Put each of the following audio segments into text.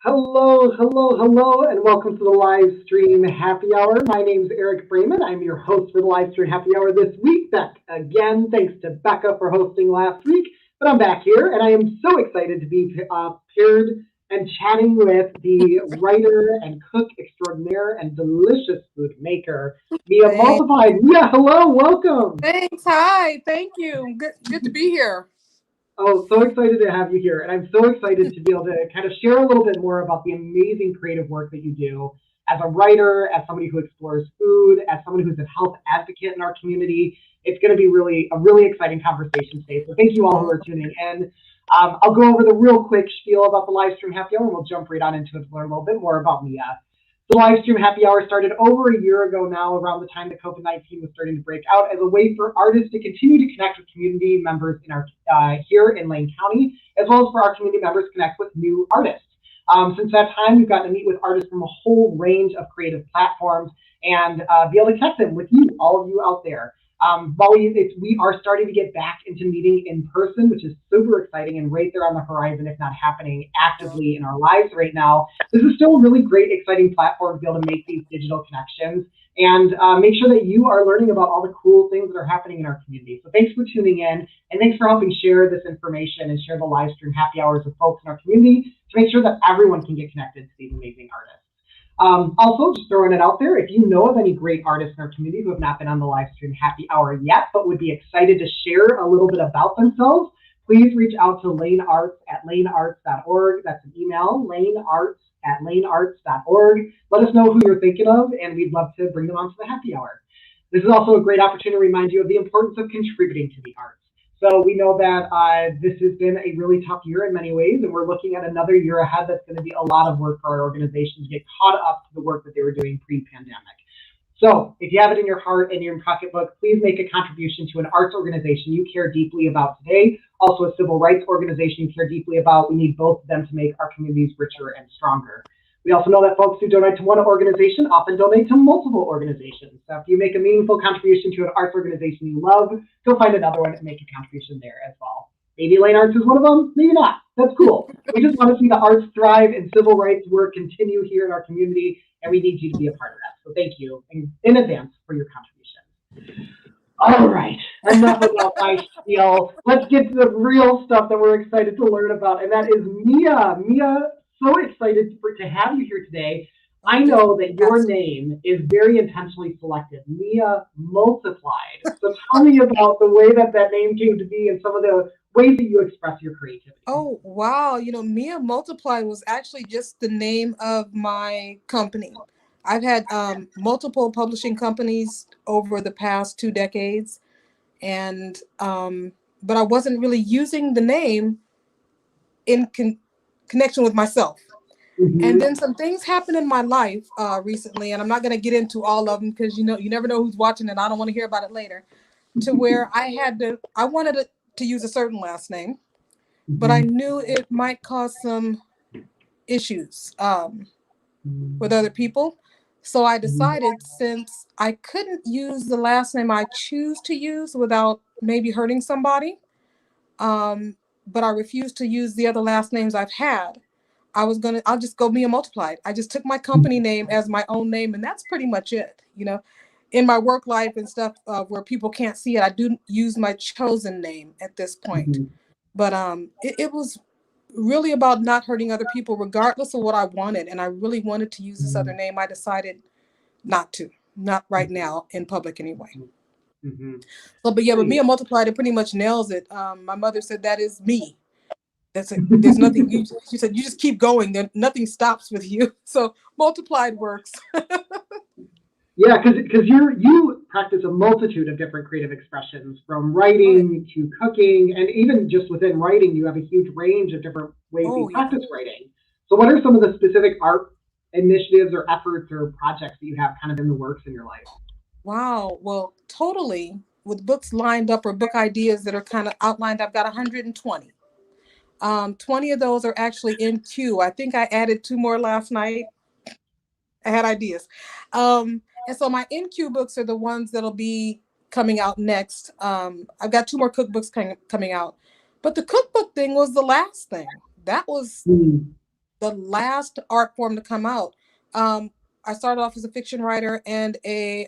Hello, hello, hello, and welcome to the live stream happy hour. My name is Eric Freeman. I'm your host for the live stream happy hour this week. Back again, thanks to Becca for hosting last week. But I'm back here, and I am so excited to be paired and chatting with the writer and cook extraordinaire and delicious food maker, Mia Thanks. Multiplied. Mia, hello, welcome. Thanks. Hi. Thank you. Good to be here. Oh, so excited to have you here. And I'm so excited to be able to kind of share a little bit more about the amazing creative work that you do as a writer, as somebody who explores food, as somebody who's a health advocate in our community. It's going to be really a really exciting conversation today. So thank you all who are tuning in. I'll go over the real quick spiel about the live stream happy hour, and we'll jump right on into it to learn a little bit more about Mia. The live stream happy hour started over a year ago now, around the time that COVID-19 was starting to break out, as a way for artists to continue to connect with community members in our here in Lane County, as well as for our community members to connect with new artists. Since that time, we've gotten to meet with artists from a whole range of creative platforms and be able to connect them with you, all of you out there. While we are starting to get back into meeting in person, which is super exciting and right there on the horizon, if not happening actively in our lives right now, this is still a really great, exciting platform to be able to make these digital connections and make sure that you are learning about all the cool things that are happening in our community. So thanks for tuning in, and thanks for helping share this information and share the live stream happy hours with folks in our community to make sure that everyone can get connected to these amazing artists. Also, just throwing it out there, if you know of any great artists in our community who have not been on the live stream happy hour yet, but would be excited to share a little bit about themselves, please reach out to lanearts@lanearts.org. That's an email, lanearts@lanearts.org. Let us know who you're thinking of, and we'd love to bring them onto the happy hour. This is also a great opportunity to remind you of the importance of contributing to the arts. So we know that this has been a really tough year in many ways, and we're looking at another year ahead that's going to be a lot of work for our organizations to get caught up to the work that they were doing pre-pandemic. So if you have it in your heart and your pocketbook, please make a contribution to an arts organization you care deeply about today, also a civil rights organization you care deeply about. We need both of them to make our communities richer and stronger. We also know that folks who donate to one organization often donate to multiple organizations. So if you make a meaningful contribution to an arts organization you love, go find another one and make a contribution there as well. Maybe Lane Arts is one of them, maybe not. That's cool. We just want to see the arts thrive and civil rights work continue here in our community, and we need you to be a part of that. So thank you in advance for your contribution. All right, enough about my spiel. Let's get to the real stuff that we're excited to learn about, and that is Mia. Mia, so excited to have you here today. I know that your name is very intentionally selected, Mia Multiplied. So tell me about the way that that name came to be and some of the ways that you express your creativity. Oh, wow. Mia Multiplied was actually just the name of my company. I've had multiple publishing companies over the past 2 decades, and but I wasn't really using the name in connection with myself. And then some things happened in my life recently, and I'm not going to get into all of them because you never know who's watching, and I don't want to hear about it later. To where I wanted to use a certain last name, but I knew it might cause some issues with other people. So I decided, since I couldn't use the last name I choose to use without maybe hurting somebody, but I refused to use the other last names I've had, I'll just go Mia Multiplied. I just took my company name as my own name, and that's pretty much it. In my work life and stuff where people can't see it, I do use my chosen name at this point. But it was really about not hurting other people, regardless of what I wanted. And I really wanted to use this other name. I decided not right now in public anyway. But Mia Multiplied, it pretty much nails it. My mother said that is me. That's it. There's nothing. She said you just keep going. Then nothing stops with you. So Multiplied works. Yeah, because you practice a multitude of different creative expressions, from writing to cooking, and even just within writing, you have a huge range of different ways you practice writing. So what are some of the specific art initiatives or efforts or projects that you have kind of in the works in your life? Wow. Well, totally. With books lined up or book ideas that are kind of outlined, I've got 120. 20 of those are actually in queue. I think I added 2 more last night. I had ideas. And so my in-queue books are the ones that'll be coming out next. I've got 2 more cookbooks coming out. But the cookbook thing was the last thing. That was the last art form to come out. I started off as a fiction writer and a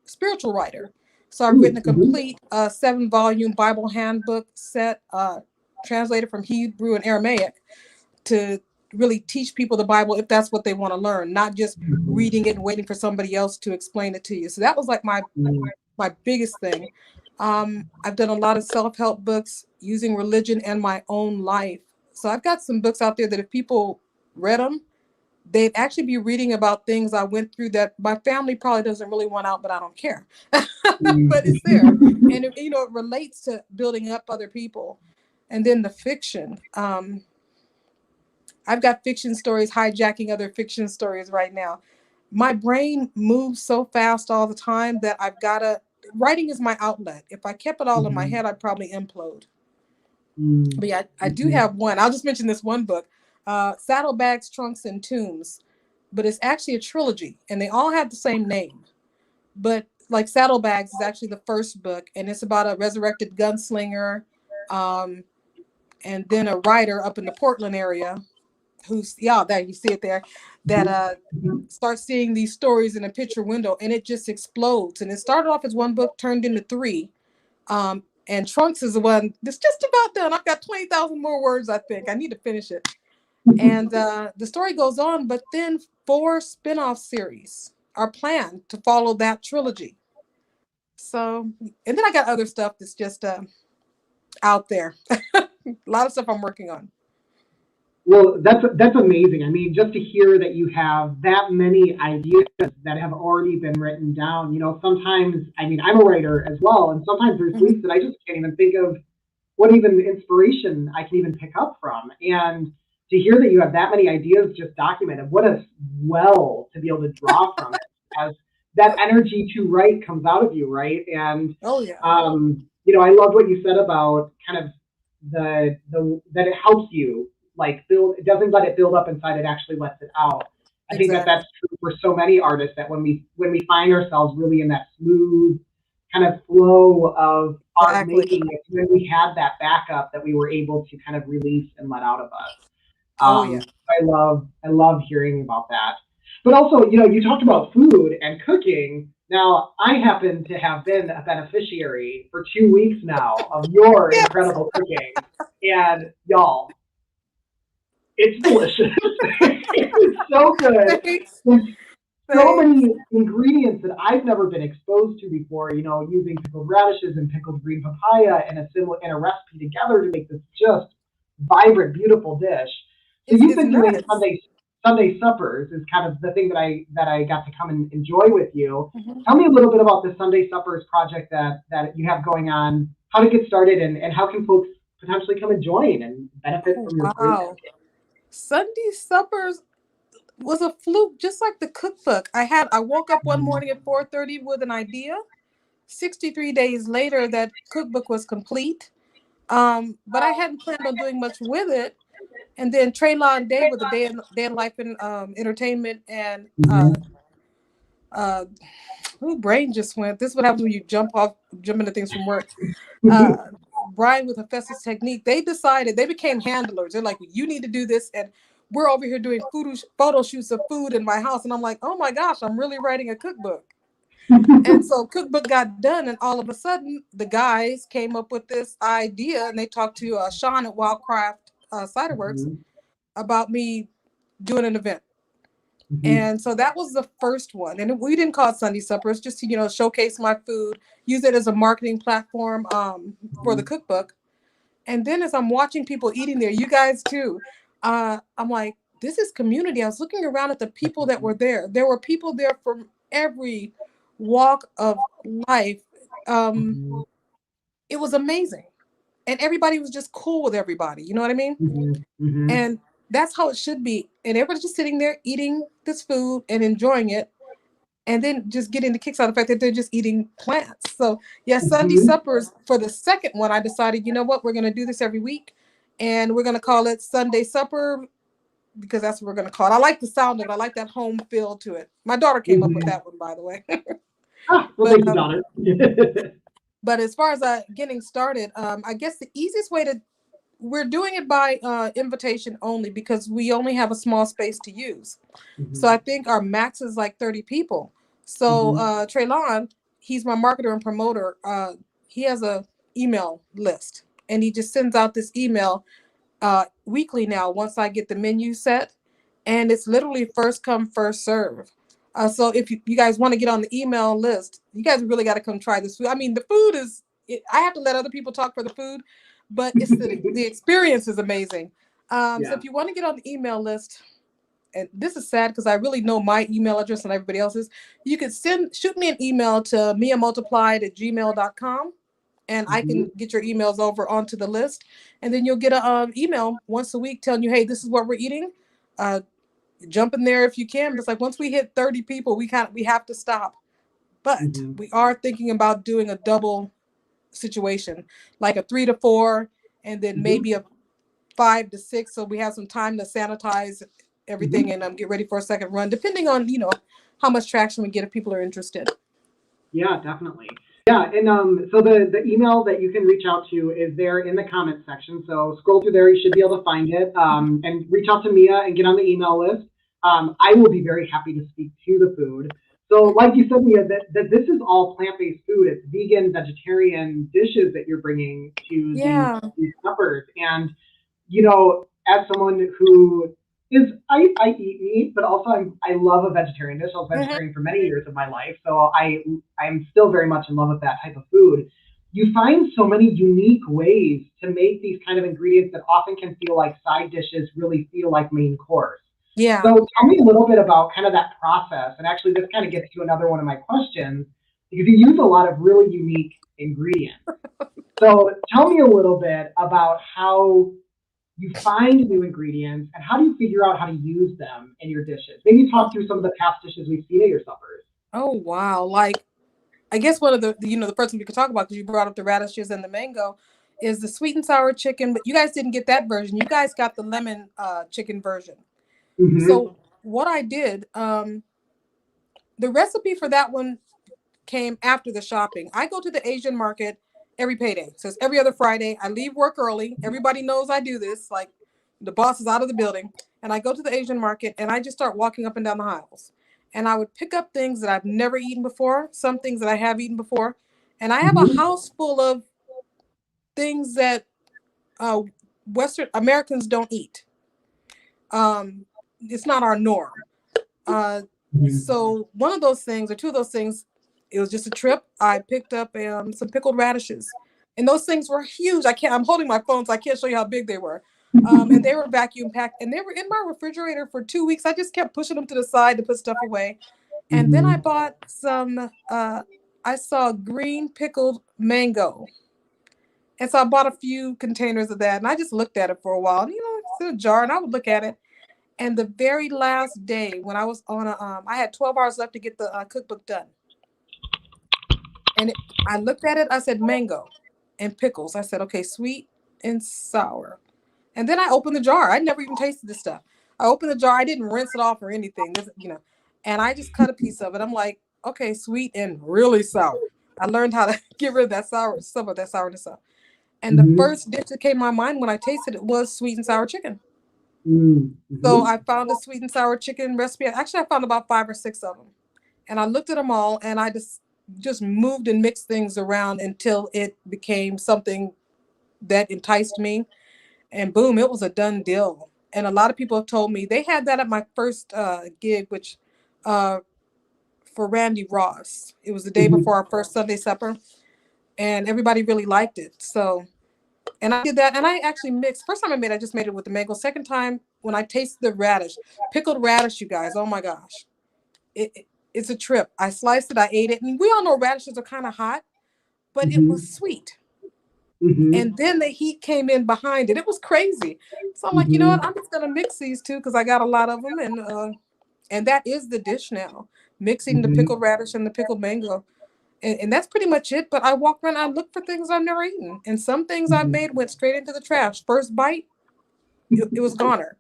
spiritual writer. So I've written a complete 7-volume Bible handbook set, translated from Hebrew and Aramaic, to really teach people the Bible if that's what they want to learn, not just reading it and waiting for somebody else to explain it to you. So that was like my biggest thing. I've done a lot of self-help books using religion and my own life. So I've got some books out there that if people read them, they'd actually be reading about things I went through that my family probably doesn't really want out, but I don't care. But it's there. And it, it relates to building up other people. And then the fiction. I've got fiction stories hijacking other fiction stories right now. My brain moves so fast all the time that I've got to, writing is my outlet. If I kept it all in my head, I'd probably implode. But yeah, I do have one. I'll just mention this one book, Saddlebags, Trunks, and Tombs. But it's actually a trilogy, and they all have the same name. But like Saddlebags is actually the first book, and it's about a resurrected gunslinger, and then a writer up in the Portland area who's, there you see it there, that starts seeing these stories in a picture window, and it just explodes. And it started off as one book, turned into 3. And Trunks is the one that's just about done. I've got 20,000 more words, I think. I need to finish it. And the story goes on, but then 4 spin-off series are planned to follow that trilogy. So, and then I got other stuff that's just out there. A lot of stuff I'm working on. Well, that's amazing. I mean, just to hear that you have that many ideas that have already been written down. Sometimes, I mean, I'm a writer as well, and sometimes there's weeks that I just can't even think of what even inspiration I can even pick up from. And to hear that you have that many ideas just documented, what a well to be able to draw from it, as that energy to write comes out of you, right? And I love what you said about kind of the that it helps you like build. It doesn't let it build up inside; it actually lets it out. I think that that's true for so many artists, that when we find ourselves really in that smooth kind of flow of art making, it's when we had that backup that we were able to kind of release and let out of us. I love hearing about that. But also, you talked about food and cooking. Now, I happen to have been a beneficiary for 2 weeks now of your incredible cooking. And y'all, it's delicious. It's so good. There's so many ingredients that I've never been exposed to before, using pickled radishes and pickled green papaya and a recipe together to make this just vibrant, beautiful dish. So you've been doing Sunday suppers is kind of the thing that I got to come and enjoy with you. Tell me a little bit about the Sunday suppers project that you have going on, how to get started, and how can folks potentially come and join and benefit from your food. Sunday suppers was a fluke, just like the cookbook. I woke up one morning at 4:30 with an idea. 63 days later, that cookbook was complete. But I hadn't planned on doing much with it. And then Traylon Day with the Day in Life in Entertainment, and brain just went. This is what happens when you jump into things from work. Brian with Hephaestus Technique, they became handlers. They're like, you need to do this, and we're over here doing photo shoots of food in my house, and I'm like, oh my gosh, I'm really writing a cookbook. And so cookbook got done, and all of a sudden the guys came up with this idea, and they talked to Sean at Wildcraft Cider Works about me doing an event. And so that was the first one, and we didn't call it Sunday Suppers, just to showcase my food, use it as a marketing platform for the cookbook. And then as I'm watching people eating there, you guys too, I'm like, this is community. I was looking around at the people that were there. There were people there from every walk of life. It was amazing, and everybody was just cool with everybody. You know what I mean? And that's how it should be. And everybody's just sitting there eating this food and enjoying it, and then just getting the kicks out of the fact that they're just eating plants. So Sunday suppers, for the second one, I decided, you know what, we're going to do this every week, and we're going to call it Sunday Supper, because that's what we're going to call it. I like the sound of it. I like that home feel to it. My daughter came up with that one, by the way. Thank you, daughter. But as far as getting started, I guess the easiest way to we're doing it by invitation only because we only have a small space to use. So Mm-hmm. I think our max is like 30 people. So Mm-hmm. Traylon, he's my marketer and promoter. He has a email list, and he just sends out this email weekly now once I get the menu set, and it's literally first come first serve. So if you guys want to get on the email list, you guys really got to come try this food. I mean, the food is I have to let other people talk for the food, but it's the experience is amazing. So Yeah. if you want to get on the email list, and this is sad because I really know my email address and everybody else's, you could shoot me an email to miamultiplied@gmail.com, and I Mm-hmm. can get your emails over onto the list. And then you'll get a email once a week telling you, hey, this is what we're eating. Uh, jump in there if you can. But it's like once we hit 30 people, we have to stop. But Mm-hmm. we are thinking about doing a double situation, like a 3 to 4, and then Mm-hmm. maybe a 5 to 6, so we have some time to sanitize Mm-hmm. everything and get ready for a second run, depending on how much traction we get if people are interested. Yeah, definitely. Yeah, and so the email that you can reach out to is there in the comments section. So scroll through there, you should be able to find it, and reach out to Mia and get on the email list. I will be very happy to speak to the food. So, like you said, Mia, that this is all plant-based food. It's vegan, vegetarian dishes that you're bringing to Yeah. these suppers, and as someone who I eat meat, but also I love a vegetarian dish. I was Hmm. vegetarian for many years of my life, so I'm still very much in love with that type of food. You find so many unique ways to make these kind of ingredients that often can feel like side dishes really feel like main course. Yeah. So tell me a little bit about kind of that process. And actually, this kind of gets to another one of my questions because you use a lot of really unique ingredients. So tell me a little bit about how you find new ingredients and how do you figure out how to use them in your dishes? Maybe talk through some of the past dishes we've seen at your suppers. Oh wow! Like I guess one of the first one we could talk about because you brought up the radishes and the mango is the sweet and sour chicken, but you guys didn't get that version. You guys got the lemon chicken version. Mm-hmm. So what I did, the recipe for that one came after the shopping. I go to the Asian market every payday. So it's every other Friday. I leave work early. Everybody knows I do this. Like the boss is out of the building. And I go to the Asian market and I just start walking up and down the aisles. And I would pick up things that I've never eaten before, some things that I have eaten before. And I have a Mm-hmm. house full of things that uh, Western Americans don't eat. Um, it's not our norm. Uh, Mm-hmm. so one of those things, or two of those things, it was just a trip. I picked up some pickled radishes, and those things were huge. I can't. I'm holding my phone, so I can't show you how big they were. And they were vacuum packed, and they were in my refrigerator for 2 weeks. I just kept pushing them to the side to put stuff away. And then I Mm-hmm. bought some. I saw green pickled mango, and so I bought a few containers of that, and I just looked at it for a while. It's in a jar, and I would look at it. And the very last day when I was on I had 12 hours left to get the cookbook done. And I looked at it, I said mango and pickles. I said, okay, sweet and sour. And then I opened the jar. I never even tasted this stuff. I opened the jar. I didn't rinse it off or anything, and I just cut a piece of it. I'm like, okay, sweet and really sour. I learned how to get rid of some of that sourness up. And the Mm-hmm. first dish that came to my mind when I tasted it was sweet and sour chicken. So Mm-hmm. I found a sweet and sour chicken recipe. Actually, I found about 5 or 6 of them, and I looked at them all, and I just moved and mixed things around until it became something that enticed me. And boom, it was a done deal. And a lot of people have told me they had that at my first gig, which uh, for Randy Ross. It was the day Mm-hmm. before our first Sunday supper, and everybody really liked it. So and I did that, and I actually mixed. First time I made it, I just made it with the mango. Second time, when I tasted the radish, pickled radish, you guys, oh my gosh. It's a trip. I sliced it, I ate it. And we all know radishes are kind of hot, but it was Mm-hmm. sweet. Mm-hmm. And then the heat came in behind it. It was crazy. So I'm like, you know Mm-hmm. what? I'm just going to mix these two because I got a lot of them. And that is the dish now, mixing the Mm-hmm. pickled radish and the pickled mango. And that's pretty much it. But I walk around, I look for things I've never eaten. And some things I've Mm-hmm. made went straight into the trash. First bite, it was goner.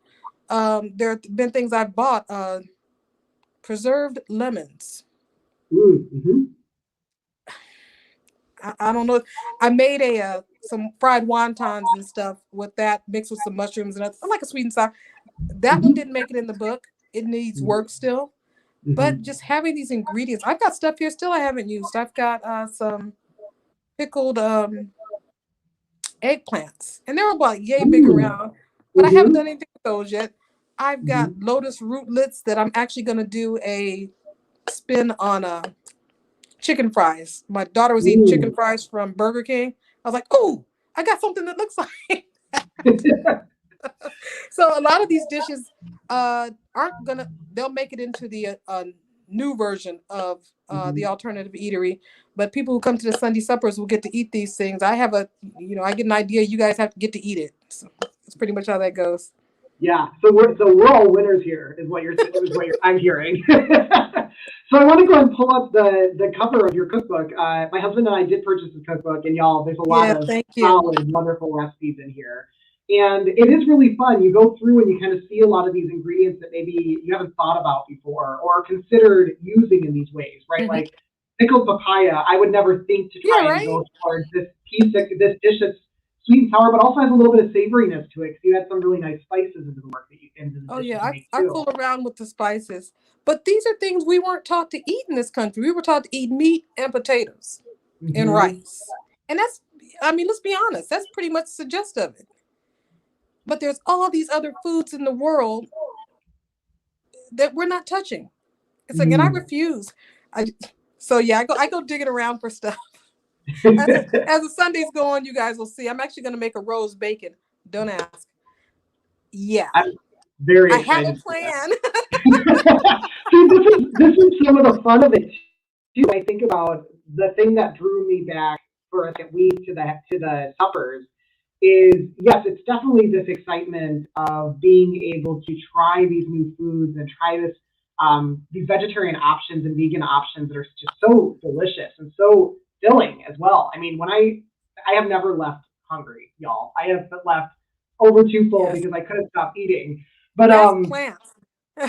There have been things I've bought, preserved lemons. Mm-hmm. I don't know. I made some fried wontons and stuff with that mixed with some mushrooms and I like a sweet and sour. That one didn't make it in the book. It needs work still. But just having these ingredients, I've got stuff here still I haven't used. I've got some pickled eggplants, and they're about yay big around, but I haven't done anything with those yet. I've got lotus rootlets that I'm actually going to do a spin on chicken fries. My daughter was eating chicken fries from Burger King. I was like, oh, I got something that looks like that. So a lot of these dishes aren't gonna, they'll make it into the new version of the alternative eatery, but people who come to the Sunday suppers will get to eat these things. I have I get an idea, you guys have to get to eat it. So that's pretty much how that goes. Yeah, so we're all winners here, is what I'm hearing. So I want to go and pull up the cover of your cookbook. My husband and I did purchase the cookbook, and y'all, there's a lot of solid, wonderful recipes in here. And it is really fun. You go through and you kind of see a lot of these ingredients that maybe you haven't thought about before or considered using in these ways, right? Like pickled papaya, I would never think to try and go towards this dish that's sweet and sour, but also has a little bit of savoriness to it because you had some really nice spices into the work that you into the I fool around with the spices, but these are things we weren't taught to eat in this country. We were taught to eat meat and potatoes and rice, and that's, I mean, let's be honest, that's pretty much the gist of it. But there's all these other foods in the world that we're not touching. It's like, and I refuse. I go digging around for stuff. As the Sundays go on, you guys will see. I'm actually going to make a roast bacon. Don't ask. Yeah, I'm very excited. I have a plan. See, this is some of the fun of it too. I think about the thing that drew me back for a week to the suppers is, yes, it's definitely this excitement of being able to try these new foods and try these vegetarian options and vegan options that are just so delicious and so filling as well. I mean, when I have never left hungry, y'all. I have left over too full because I couldn't stop eating. But plants.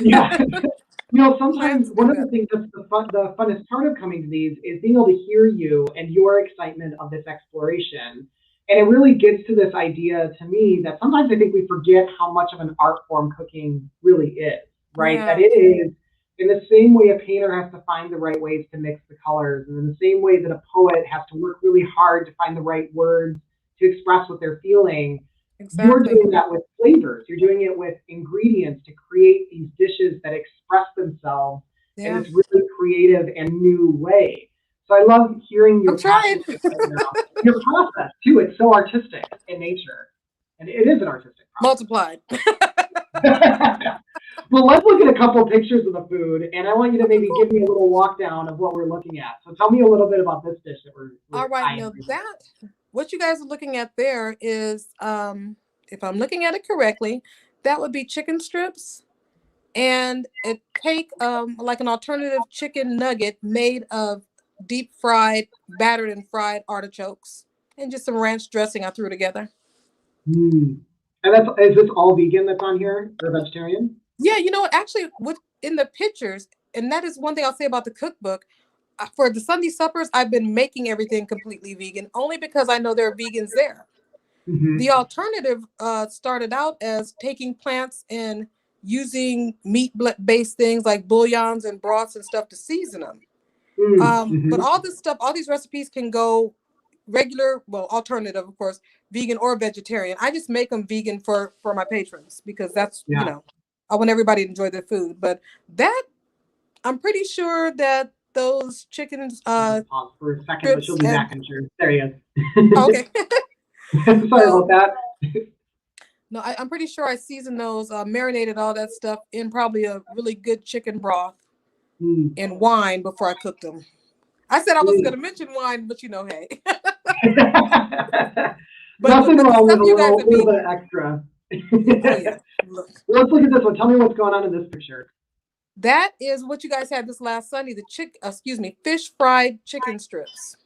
Yeah. Sometimes one of the things that's the funnest part of coming to these is being able to hear you and your excitement of this exploration. And it really gets to this idea to me that sometimes I think we forget how much of an art form cooking really is, right? That it is, in the same way a painter has to find the right ways to mix the colors, and in the same way that a poet has to work really hard to find the right words to express what they're feeling, you're doing that with flavors. You're doing it with ingredients to create these dishes that express themselves in this really creative and new way. So I love hearing your process too. It's so artistic in nature, and it is an artistic process. Multiplied. Well, let's look at a couple pictures of the food, and I want you to maybe give me a little walk down of what we're looking at. So tell me a little bit about this dish that we're all right. Now what you guys are looking at there is, if I'm looking at it correctly, that would be chicken strips, and it take like an alternative chicken nugget made of deep fried, battered and fried artichokes, and just some ranch dressing I threw together. And is this all vegan that's on here, or vegetarian? Yeah, actually, in the pictures, and that is one thing I'll say about the cookbook. For the Sunday suppers, I've been making everything completely vegan, only because I know there are vegans there. The alternative started out as taking plants and using meat-based things like bouillons and broths and stuff to season them. But all this stuff, all these recipes can go regular, well, alternative, of course, vegan or vegetarian. I just make them vegan for my patrons because that's, I want everybody to enjoy their food. But that, I'm pretty sure that those chickens. Pause for a second, but she'll be back in sure. There he is. Okay. Sorry about that. No, I'm pretty sure I seasoned those, marinated all that stuff in probably a really good chicken broth and wine before I cooked them. I said I wasn't going to mention wine, but hey. Nothing wrong with a little bit extra. Let's look at this one. Tell me what's going on in this picture. That is what you guys had this last Sunday, fish fried chicken strips.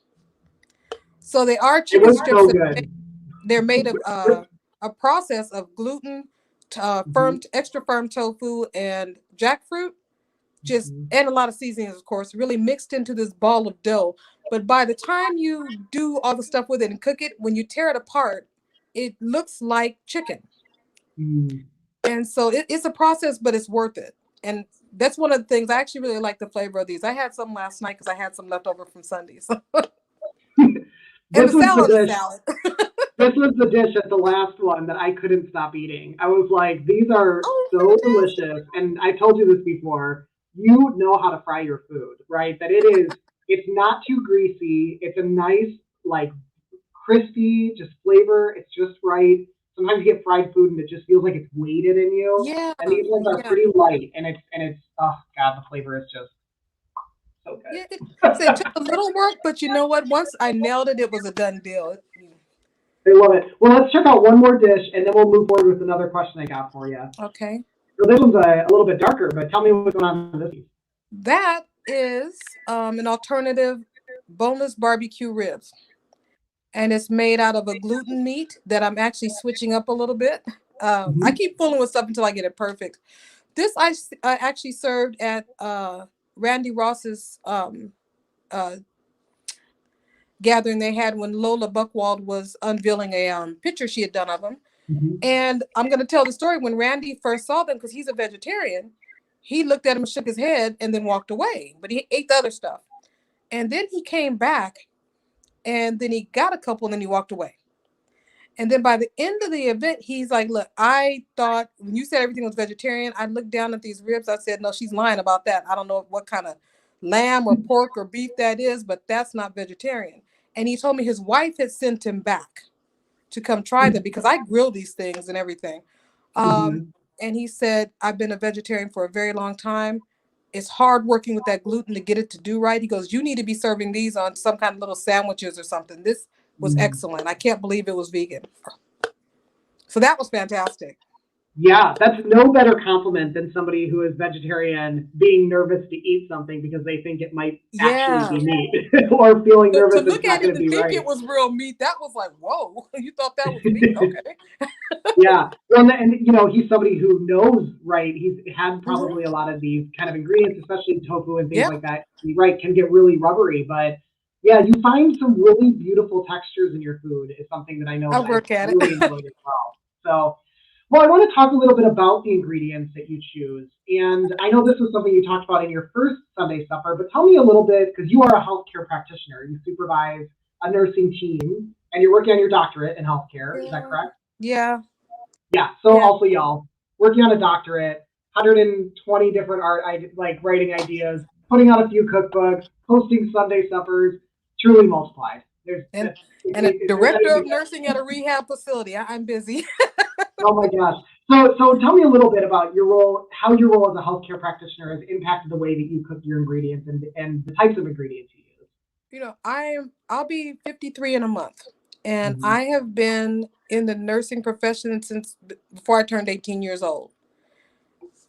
So they are chicken strips. So good. They're made of a process of gluten, extra firm tofu, and jackfruit, just, and a lot of seasonings, of course, really mixed into this ball of dough. But by the time you do all the stuff with it and cook it, when you tear it apart, it looks like chicken. And so it's a process, but it's worth it. And that's one of the things. I actually really like the flavor of these. I had some last night because I had some left over from Sunday. So. And This the was salad the is dish. salad. This was the dish at the last one that I couldn't stop eating. I was like, these are so fantastic. delicious. And I told you this before. You know how to fry your food, right? That it's not too greasy. It's a nice, like, crispy, just flavor. It's just right. Sometimes you get fried food and it just feels like it's weighted in you. Yeah, And these ones are yeah, pretty light, and it's oh god, the flavor is just so yeah. good. So it took a little work, but you know what? Once I nailed it, it was a done deal. I love it. Well, let's check out one more dish, and then we'll move forward with another question I got for you. Okay. So this one's a little bit darker, but tell me what's going on with this piece. That is an alternative boneless barbecue ribs. And it's made out of a gluten meat that I'm actually switching up a little bit. I keep fooling with stuff until I get it perfect. This I actually served at Randy Ross's gathering they had when Lola Buckwald was unveiling a picture she had done of them. And I'm going to tell the story. When Randy first saw them, because he's a vegetarian, he looked at him, shook his head, and then walked away. But he ate the other stuff. And then he came back, and then he got a couple, and then he walked away. And then by the end of the event, he's like, look, I thought when you said everything was vegetarian, I looked down at these ribs. I said, no, she's lying about that. I don't know what kind of lamb or pork or beef that is, but that's not vegetarian. And he told me his wife had sent him back to come try them because I grill these things and everything. And he said, I've been a vegetarian for a very long time. It's hard working with that gluten to get it to do right. He goes, you need to be serving these on some kind of little sandwiches or something. This was excellent. I can't believe it was vegan. So that was fantastic. Yeah, that's no better compliment than somebody who is vegetarian being nervous to eat something because they think it might actually be meat or feeling nervous to look it's not at going it to and be think right. it was real meat, that was like, whoa, you thought that was meat? Okay. Yeah. Well, and you know, he's somebody who knows, right? He's had probably a lot of these kind of ingredients, especially tofu and things like that, right, can get really rubbery. But yeah, you find some really beautiful textures in your food is something that I know I'll that I've work at really it. enjoyed as well. So, well, I want to talk a little bit about the ingredients that you choose. And I know this was something you talked about in your first Sunday supper, but tell me a little bit, because you are a healthcare practitioner. You supervise a nursing team, and you're working on your doctorate in healthcare. Is that correct? Yeah. Yeah. So also, y'all, working on a doctorate, 120 different writing ideas, putting out a few cookbooks, hosting Sunday suppers, truly multiplied. And a director of nursing at a rehab facility. I'm busy. Oh my gosh. So tell me a little bit about your role, how your role as a healthcare practitioner has impacted the way that you cook your ingredients and the types of ingredients you use. You know, I'll be 53 in a month, and I have been in the nursing profession since before I turned 18 years old.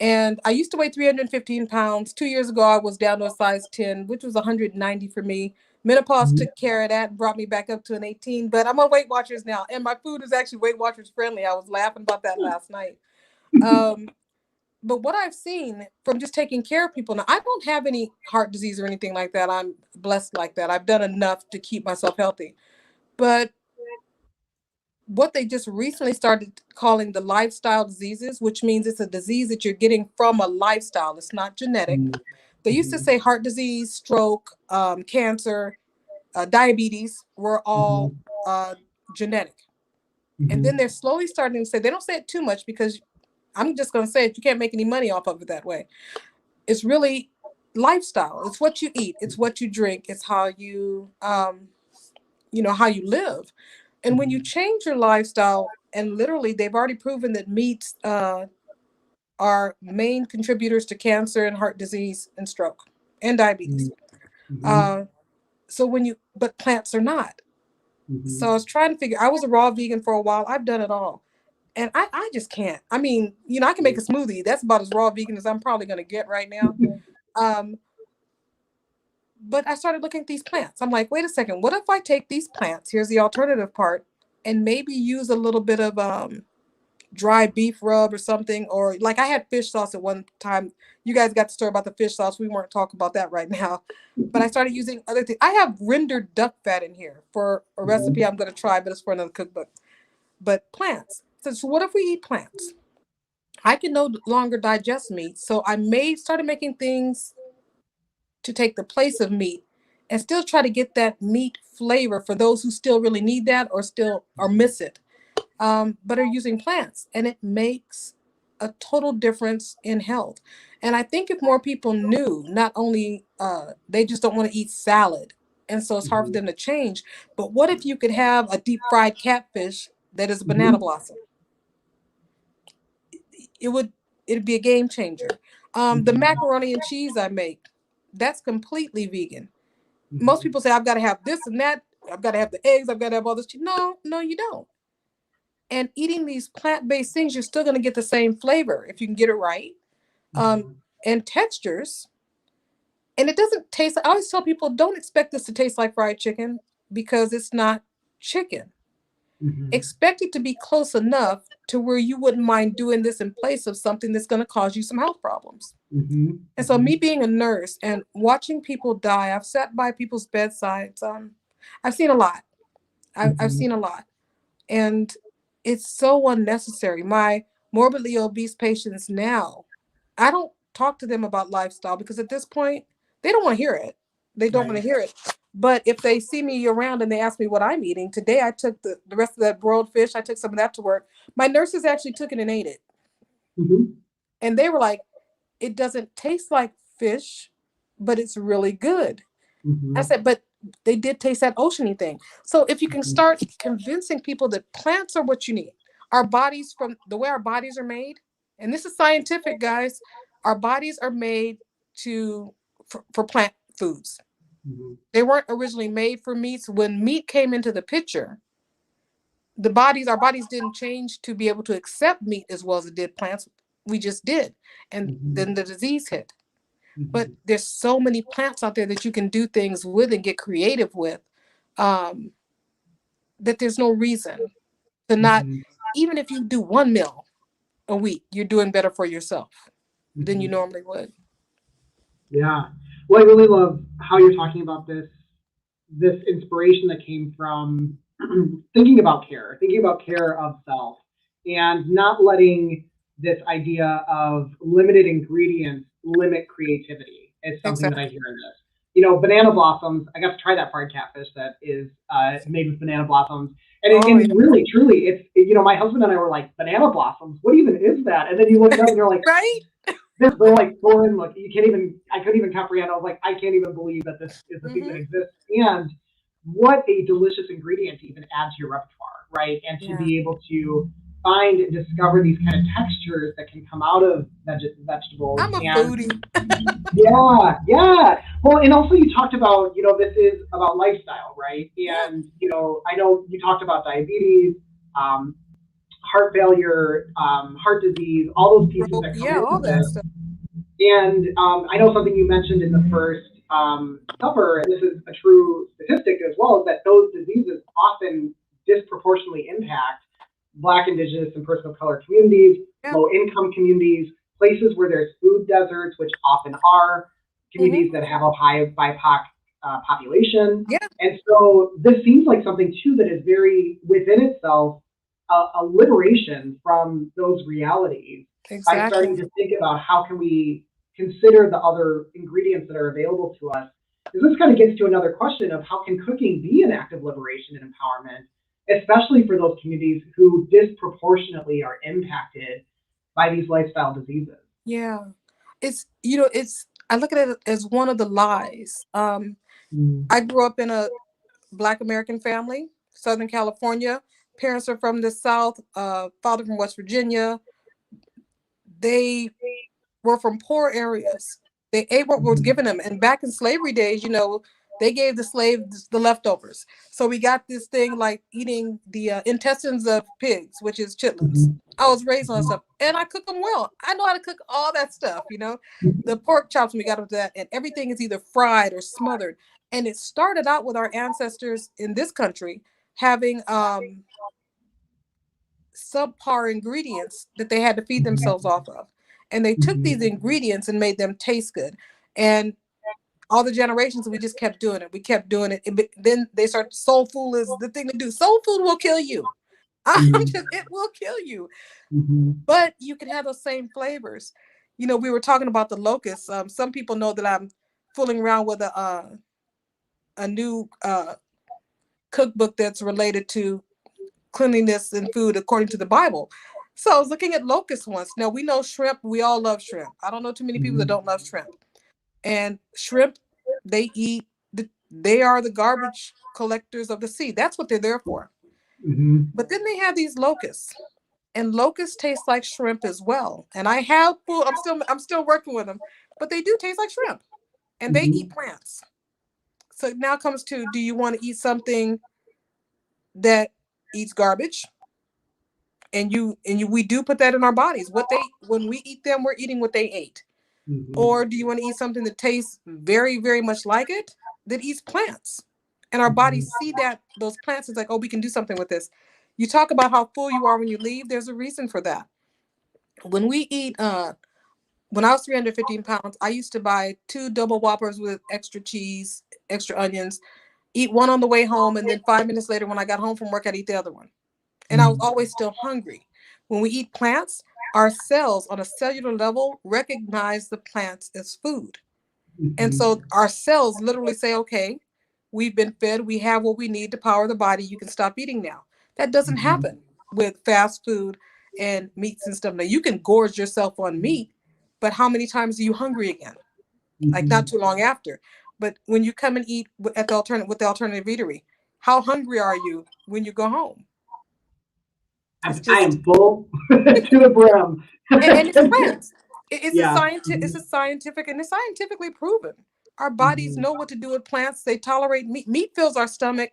And I used to weigh 315 pounds. 2 years ago, I was down to a size 10, which was 190 for me. Menopause took care of that and brought me back up to an 18. But I'm on Weight Watchers now, and my food is actually Weight Watchers friendly. I was laughing about that last night. But what I've seen from just taking care of people now, I don't have any heart disease or anything like that. I'm blessed like that. I've done enough to keep myself healthy. But what they just recently started calling the lifestyle diseases, which means it's a disease that you're getting from a lifestyle. It's not genetic. They used to say heart disease, stroke, cancer, diabetes were all genetic. And then they're slowly starting to say, they don't say it too much because I'm just going to say it, you can't make any money off of it that way. It's really lifestyle. It's what you eat. It's what you drink. It's how you, how you live. And when you change your lifestyle, and literally they've already proven that meats are main contributors to cancer and heart disease and stroke and diabetes. But plants are not. So I was trying to figure, I was a raw vegan for a while. I've done it all. And I just can't. I mean, I can make a smoothie. That's about as raw vegan as I'm probably going to get right now. But I started looking at these plants. I'm like, wait a second. What if I take these plants? Here's the alternative part. And maybe use a little bit of dry beef rub or something, or like I had fish sauce at one time. You guys got the story about the fish sauce. We weren't talking about that right now. But I started using other things. I have rendered duck fat in here for a recipe I'm going to try, but it's for another cookbook. But plants. So what if we eat plants? I can no longer digest meat. So I started making things to take the place of meat and still try to get that meat flavor for those who still really need that or still or miss it, but are using plants, and it makes a total difference in health. And I think if more people knew, not only they just don't want to eat salad, and so it's hard for them to change, but what if you could have a deep fried catfish that is a banana blossom? It'd be a game changer. The macaroni and cheese I make, that's completely vegan. Most people say I've got to have this and that. I've got to have the eggs. I've got to have all this cheese. No, you don't. And eating these plant-based things, you're still going to get the same flavor if you can get it right, and textures. And it doesn't taste. I always tell people, don't expect this to taste like fried chicken because it's not chicken. Expect it to be close enough to where you wouldn't mind doing this in place of something that's going to cause you some health problems. And so me being a nurse and watching people die, I've sat by people's bedsides. I've seen a lot. I've seen a lot. And it's so unnecessary. My morbidly obese patients now, I don't talk to them about lifestyle because at this point, they don't want to hear it. They don't want to hear it. But if they see me around and they ask me what I'm eating, today I took the rest of that broiled fish, I took some of that to work. My nurses actually took it and ate it. And they were like, it doesn't taste like fish, but it's really good. I said, but they did taste that oceany thing. So if you can start convincing people that plants are what you need, our bodies, from the way our bodies are made, and this is scientific, guys, our bodies are made for plant foods. They weren't originally made for meats. When meat came into the picture, our bodies didn't change to be able to accept meat as well as it did plants. We just did. And then the disease hit. But there's so many plants out there that you can do things with and get creative with, that there's no reason to not, even if you do 1 meal a week, you're doing better for yourself than you normally would. Yeah. Well, I really love how you're talking about this inspiration that came from thinking about care of self, and not letting this idea of limited ingredients limit creativity is something that I hear in this. You know, banana blossoms, I got to try that fried catfish that is made with banana blossoms. And really, truly, it's, my husband and I were like, banana blossoms? What even is that? And then you look it up and you're like, right? They're like foreign. Look, I couldn't even comprehend. I was like, I can't even believe that this is a thing that exists. And what a delicious ingredient to even add to your repertoire, right? And to be able to find and discover these kind of textures that can come out of vegetables. I'm a foodie. Yeah. Well, and also you talked about, this is about lifestyle, right? And, I know you talked about diabetes, heart failure, heart disease, all those pieces that come into this. Stuff. And I know something you mentioned in the first supper, and this is a true statistic as well, is that those diseases often disproportionately impact Black, Indigenous, and person of color communities, low-income communities, places where there's food deserts, which often are communities that have a high BIPOC population. And so this seems like something, too, that is very, within itself, a liberation from those realities by starting to think about how can we consider the other ingredients that are available to us. Because this kind of gets to another question of how can cooking be an act of liberation and empowerment, especially for those communities who disproportionately are impacted by these lifestyle diseases. Yeah, I look at it as one of the lies. I grew up in a Black American family, Southern California. Parents are from the South, father from West Virginia. They were from poor areas. They ate what was given them. And back in slavery days, they gave the slaves the leftovers. So we got this thing like eating the intestines of pigs, which is chitlins. I was raised on stuff, and I cook them well. I know how to cook all that stuff, The pork chops, we got into that, and everything is either fried or smothered. And it started out with our ancestors in this country having subpar ingredients that they had to feed themselves off of. And they took these ingredients and made them taste good. And all the generations, we just kept doing it. We kept doing it. Then they started, soul food is the thing to do. Soul food will kill you. It will kill you. But you can have those same flavors. You know, we were talking about the locusts. Some people know that I'm fooling around with a new cookbook that's related to cleanliness and food according to the Bible. So I was looking at locusts once. Now we know shrimp. We all love shrimp. I don't know too many people that don't love shrimp. And shrimp, they are the garbage collectors of the sea. That's what they're there for. But then they have these locusts, and locusts taste like shrimp as well. And I have food. I'm still working with them, but they do taste like shrimp, and they eat plants. So now comes to, do you want to eat something that eats garbage? And we do put that in our bodies. When we eat them, we're eating what they ate. Or do you want to eat something that tastes very, very much like it, that eats plants? And our bodies see that those plants is like, oh, we can do something with this. You talk about how full you are when you leave. There's a reason for that. When we eat, when I was 315 pounds, I used to buy 2 double Whoppers with extra cheese, extra onions, eat one on the way home, and then 5 minutes later, when I got home from work, I'd eat the other one. And I was always still hungry. When we eat plants, our cells on a cellular level recognize the plants as food. And so our cells literally say, okay, we've been fed, we have what we need to power the body, you can stop eating now. That doesn't happen with fast food and meats and stuff. Now you can gorge yourself on meat, but how many times are you hungry again? Like not too long after. But when you come and eat at the alternative eatery, how hungry are you when you go home? I am full to the brim. And it's plants. It's a scientific, and it's scientifically proven. Our bodies know what to do with plants. They tolerate meat. Meat fills our stomach.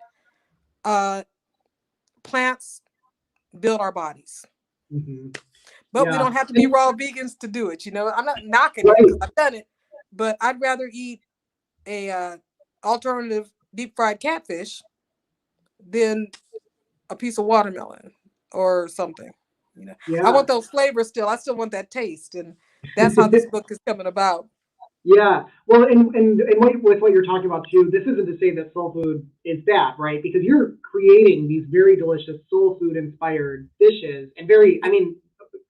Plants build our bodies. But we don't have to be raw vegans to do it. You know, I'm not knocking it because I've done it, but I'd rather eat a alternative deep fried catfish than a piece of watermelon or something. You know, I want those flavors still. I still want that taste, and that's how this book is coming about. Yeah, well, and with what you're talking about too, this isn't to say that soul food is bad, right? Because you're creating these very delicious soul food inspired dishes, and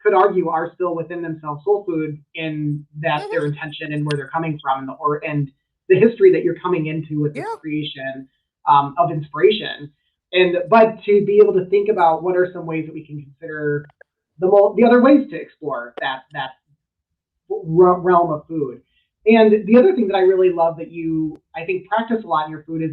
could argue are still within themselves soul food in that their intention and where they're coming from, and the history that you're coming into with this creation of inspiration. But to be able to think about what are some ways that we can consider the other ways to explore that realm of food. And the other thing that I really love that you, I think, practice a lot in your food is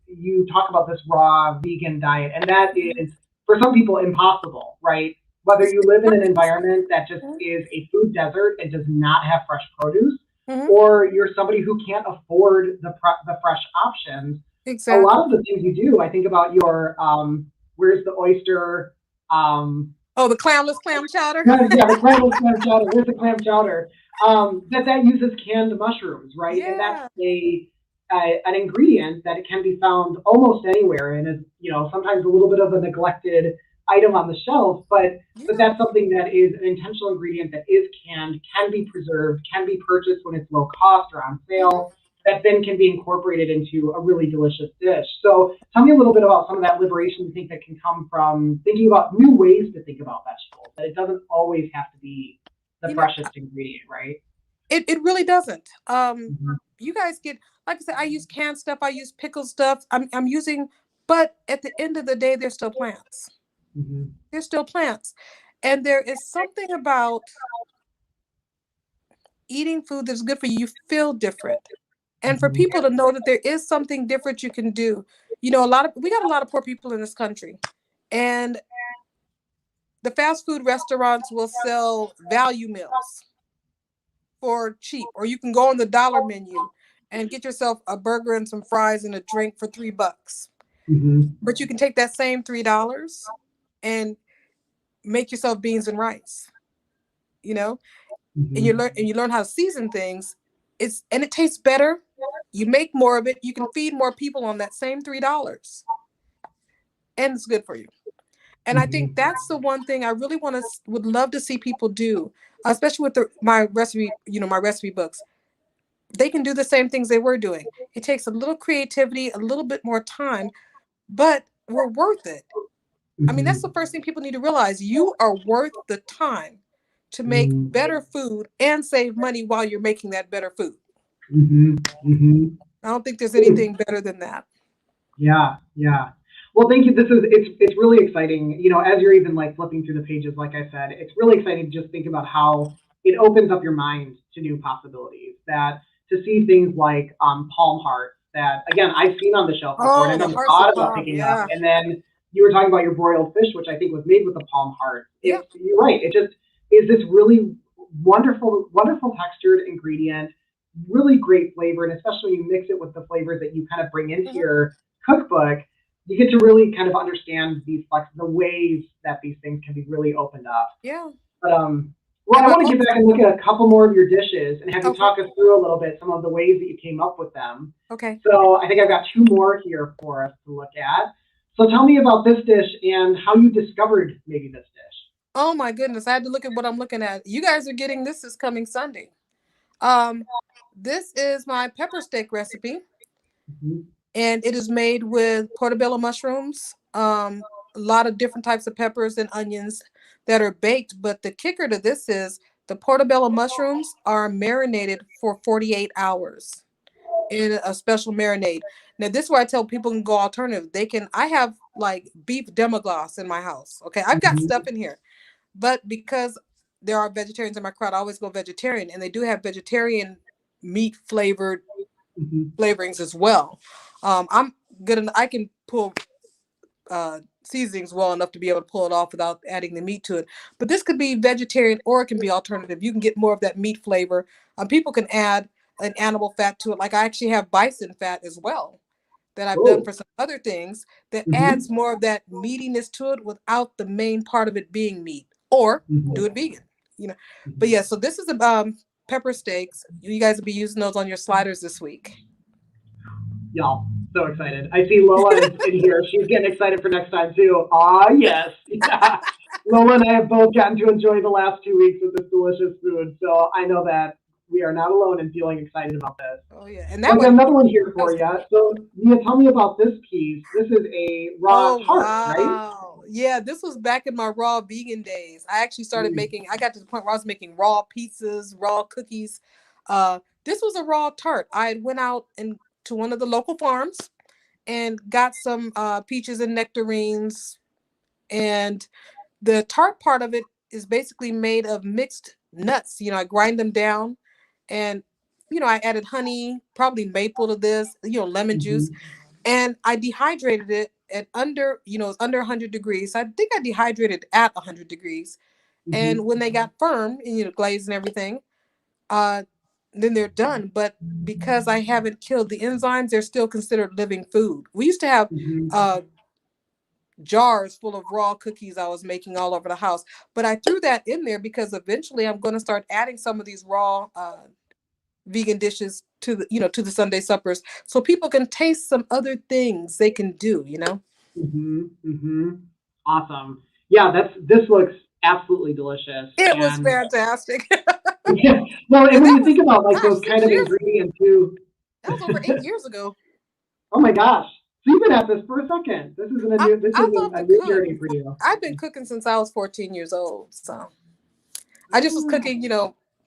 you talk about this raw vegan diet, and that is for some people impossible, right? Whether you live in an environment that just is a food desert and does not have fresh produce, or you're somebody who can't afford the fresh options. Exactly. A lot of the things you do, I think about your where's the oyster? The clamless clam chowder. Yeah, the clamless clam chowder. Where's the clam chowder? That uses canned mushrooms, right? Yeah. And that's an ingredient that it can be found almost anywhere, and is sometimes a little bit of a neglected item on the shelf, but that's something that is an intentional ingredient that is canned, can be preserved, can be purchased when it's low cost or on sale, that then can be incorporated into a really delicious dish. So tell me a little bit about some of that liberation you think that can come from thinking about new ways to think about vegetables, that it doesn't always have to be the freshest ingredient, right? It really doesn't. You guys get, like I said, I use canned stuff, I use pickled stuff, I'm using, but at the end of the day, they're still plants. They're still plants. And there is something about eating food that's good for you. You feel different. And for people to know that there is something different you can do. You know, we got a lot of poor people in this country. And the fast food restaurants will sell value meals for cheap. Or you can go on the dollar menu and get yourself a burger and some fries and a drink for $3. But you can take that same $3 and make yourself beans and rice, and you learn how to season things. It tastes better. You make more of it. You can feed more people on that same $3, and it's good for you. And I think that's the one thing I really would love to see people do, especially with my recipe, my recipe books. They can do the same things they were doing. It takes a little creativity, a little bit more time, but we're worth it. I mean, that's the first thing people need to realize. You are worth the time to make better food and save money while you're making that better food. I don't think there's anything better than that. Yeah, yeah. Well, thank you. It's really exciting. You know, as you're even like flipping through the pages, like I said, it's really exciting to just think about how it opens up your mind to new possibilities. That to see things like palm hearts that again I've seen on the shelf before, and I never thought about picking up. And then you were talking about your broiled fish, which I think was made with a palm heart. You're right. It just is this really wonderful textured ingredient, really great flavor, and especially when you mix it with the flavors that you kind of bring into your cookbook, you get to really kind of understand the ways that these things can be really opened up. Yeah. But well, I want to get back and look at a couple more of your dishes and have you talk us through a little bit some of the ways that you came up with them. Okay. So I think I've got 2 more here for us to look at. So tell me about this dish and how you discovered maybe this dish. Oh my goodness, I had to look at what I'm looking at. You guys are getting this coming Sunday. This is my pepper steak recipe. And it is made with portobello mushrooms, a lot of different types of peppers and onions that are baked. But the kicker to this is the portobello mushrooms are marinated for 48 hours in a special marinade. Now, this is where I tell people can go alternative. I have like beef demi-glace in my house. Okay, I've got stuff in here. But because there are vegetarians in my crowd, I always go vegetarian. And they do have vegetarian meat flavored flavorings as well. I'm good. I can pull seasonings well enough to be able to pull it off without adding the meat to it. But this could be vegetarian or it can be alternative. You can get more of that meat flavor. People can add an animal fat to it. Like I actually have bison fat as well that I've done for some other things that adds more of that meatiness to it without the main part of it being meat, or do it vegan, But yeah, so this is pepper steaks. You guys will be using those on your sliders this week. Y'all, so excited. I see Lola is in here. She's getting excited for next time too. Yes. Yeah. Lola and I have both gotten to enjoy the last 2 weeks of this delicious food. So I know that we are not alone in feeling excited about this. Oh yeah. And I've got another one here for you. So Mia, tell me about this piece. This is a raw tart, right? Yeah, this was back in my raw vegan days. I actually started I got to the point where I was making raw pizzas, raw cookies. This was a raw tart. I went out to one of the local farms and got some peaches and nectarines. And the tart part of it is basically made of mixed nuts. I grind them down and, I added honey, probably maple to this, lemon juice. And I dehydrated it at under 100 degrees. I think I dehydrated at 100 degrees. And when they got firm and, glazed and everything, then they're done. But because I haven't killed the enzymes, they're still considered living food. We used to have jars full of raw cookies I was making all over the house. But I threw that in there because eventually I'm going to start adding some of these raw vegan dishes to the Sunday suppers, so people can taste some other things they can do. Awesome. Yeah, this looks absolutely delicious. It was fantastic. Yeah. Well, and when you think about like those kind of ingredients too. That was over 8 years ago. Oh my gosh. So you've been at this for a second. This isn't a new journey for you. I've been cooking since I was 14 years old. So I just was cooking,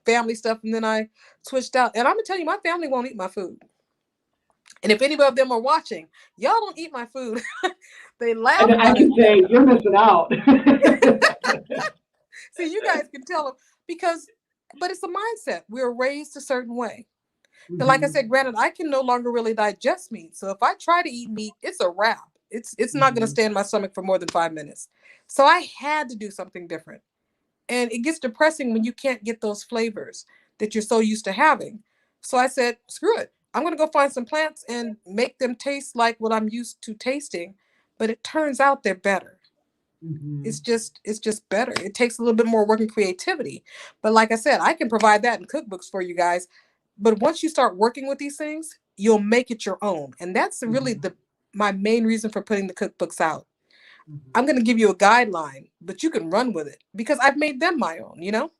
family stuff, and then I switched out. And I'm gonna tell you, my family won't eat my food. And if any of them are watching, y'all don't eat my food. They laugh. And I can say you're missing out. See, you guys can tell them but it's a mindset. We're raised a certain way. And like I said, granted, I can no longer really digest meat. So if I try to eat meat, it's a wrap. It's not going to stay in my stomach for more than 5 minutes. So I had to do something different. And it gets depressing when you can't get those flavors that you're so used to having. So I said, screw it. I'm going to go find some plants and make them taste like what I'm used to tasting. But it turns out they're better. It's just better. It takes a little bit more work and creativity. But like I said, I can provide that in cookbooks for you guys. But once you start working with these things, you'll make it your own. And that's really my main reason for putting the cookbooks out. I'm going to give you a guideline, but you can run with it because I've made them my own, you know?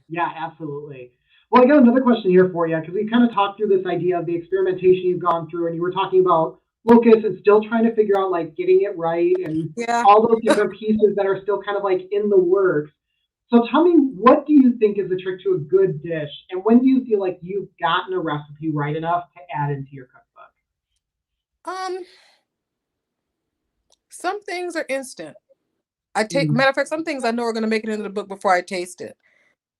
Yeah, absolutely. Well, I got another question here for you because we kind of talked through this idea of the experimentation you've gone through, and you were talking about locust and still trying to figure out like getting it right and Yeah. all those different pieces that are still kind of like in the works. So tell me, what do you think is the trick to a good dish, and when do you feel like you've gotten a recipe right enough to add into your cookbook? Some things are instant. Matter of fact, some things I know are going to make it into the book before I taste it.